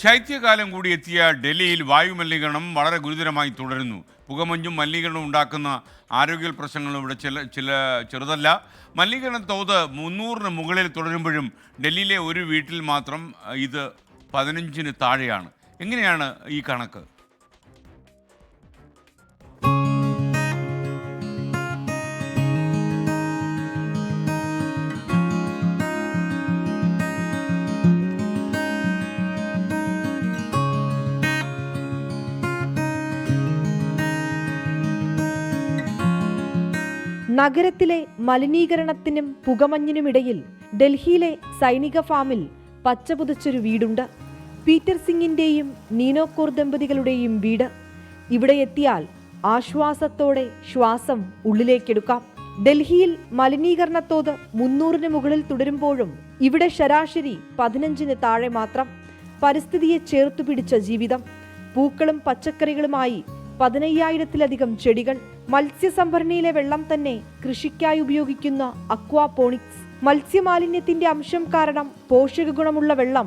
ശൈത്യകാലം കൂടി എത്തിയ ഡൽഹിയിൽ വായുമലിനീകരണം വളരെ ഗുരുതരമായി തുടരുന്നു. പുകമഞ്ഞും മലിനീകരണവും ഉണ്ടാക്കുന്ന ആരോഗ്യ പ്രശ്നങ്ങളും ഇവിടെ ചെറുതല്ല. മലിനീകരണ തോത് 300-ന് മുകളിൽ തുടരുമ്പോഴും ഡൽഹിയിലെ ഒരു വീട്ടിൽ മാത്രം ഇത് 15-ന് താഴെയാണ്. എങ്ങനെയാണ് ഈ കണക്ക്? നഗരത്തിലെ മലിനീകരണത്തിനും പുകമഞ്ഞിനുമിടയിൽ ഡൽഹിയിലെ സൈനിക ഫാമിൽ പച്ചപുതച്ചൊരു വീടുണ്ട്. പീറ്റർ സിംഗിന്റെയും നീനോക്കോർ ദമ്പതികളുടെയും വീട്. ഇവിടെ എത്തിയാൽ ആശ്വാസത്തോടെ ശ്വാസം ഉള്ളിലേക്കെടുക്കാം. ഡൽഹിയിൽ മലിനീകരണത്തോത് 300-ന് മുകളിൽ തുടരുമ്പോഴും ഇവിടെ ശരാശരി 15-ന് താഴെ മാത്രം. പരിസ്ഥിതിയെ ചേർത്തുപിടിച്ച ജീവിതം. പൂക്കളും പച്ചക്കറികളുമായി 15,000-ത്തിലധികം ചെടികൾ. മത്സ്യസംഭരണിയിലെ വെള്ളം തന്നെ കൃഷിക്കായി ഉപയോഗിക്കുന്ന അക്വാപോണിക്സ്. മത്സ്യമാലിന്യത്തിന്റെ അംശം കാരണം പോഷക ഗുണമുള്ള വെള്ളം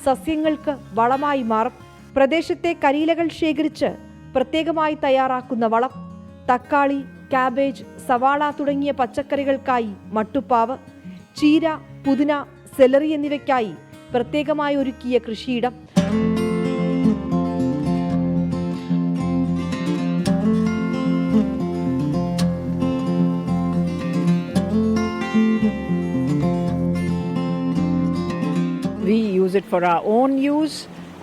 സസ്യങ്ങൾക്ക് വളമായി മാറും. പ്രദേശത്തെ കരിയിലകൾ ശേഖരിച്ച് പ്രത്യേകമായി തയ്യാറാക്കുന്ന വളം. തക്കാളി, കാബേജ്, സവാള തുടങ്ങിയ പച്ചക്കറികൾക്കായി മട്ടുപ്പാവ്. ചീര, പുതിന, സെലറി എന്നിവയ്ക്കായി പ്രത്യേകമായി ഒരുക്കിയ കൃഷിയിടം. We use it for our own use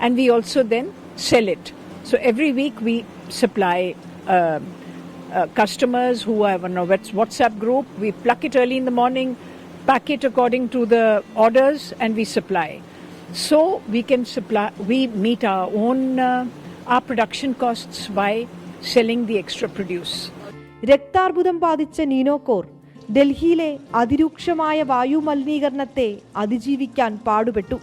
and we also then sell it. So every week we supply customers who have a WhatsApp group. We pluck it early in the morning, pack it according to the orders and we supply. So we can supply, we meet our own our production costs by selling the extra produce. രക്താർബുദം ബാധിച്ച നീനോക്കോർ ഡൽഹിയിലെ അതിരൂക്ഷമായ വായു മലിനീകരണത്തെ അതിജീവിക്കാൻ പാടുപെട്ടു.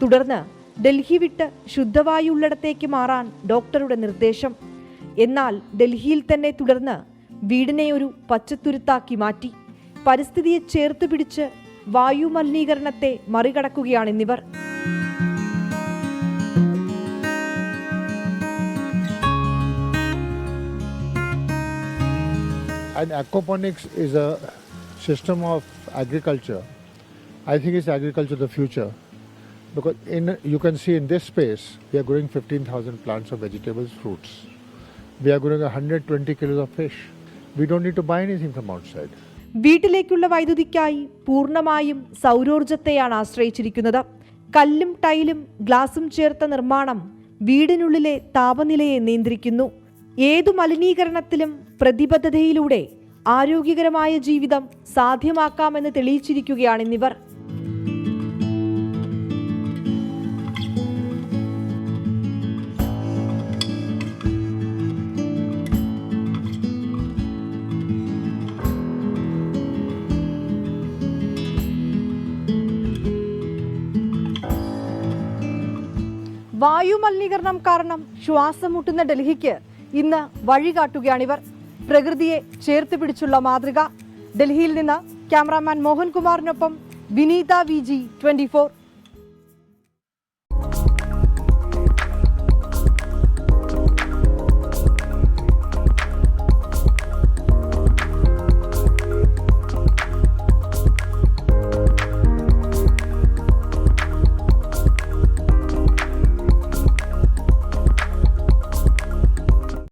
തുടർന്ന് ഡൽഹി വിട്ട് ശുദ്ധവായു ഉള്ളിടത്തേക്ക് മാറാൻ ഡോക്ടറുടെ നിർദ്ദേശം. എന്നാൽ ഡൽഹിയിൽ തന്നെ തുടർന്ന് വീടിനെ ഒരു പച്ചത്തുരുത്താക്കി മാറ്റി. പരിസ്ഥിതിയെ ചേർത്ത് പിടിച്ച് വായു മലിനീകരണത്തെ മറികടക്കുകയാണിന്നിവർ. And aquaponics is a system of agriculture. I think it's agriculture of the future. Because you can see in this space, we are growing 15,000 plants of vegetables, fruits. We are growing 120 kilos of fish. We don't need to buy anything from outside. വീട്ടിലേക്കുള്ള വൈദ്യുതിക്കായി പൂർണ്ണമായും സൗരോർജത്തെയാണ് ആശ്രയിച്ചിരിക്കുന്നത്. കല്ലും ടൈലും ഗ്ലാസും ചേർത്ത നിർമ്മാണം വീടിനുള്ളിലെ താപനിലയെ നിയന്ത്രിക്കുന്നു. ഏതു മലിനീകരണത്തിലും പ്രതിബദ്ധതയിലൂടെ ആരോഗ്യകരമായ ജീവിതം സാധ്യമാക്കാമെന്ന് തെളിയിച്ചിരിക്കുകയാണിന്നിവർ. വായു മലിനീകരണം കാരണം ശ്വാസം മുട്ടുന്ന ഡൽഹിക്ക് ഇന്ന് വഴികാട്ടുകയാണിവർ. പ്രകൃതിയെ ചേർത്ത് പിടിച്ചുള്ള മാതൃക. ഡൽഹിയിൽ നിന്ന് ക്യാമറാമാൻ മോഹൻകുമാറിനൊപ്പം വിനീത VG 24.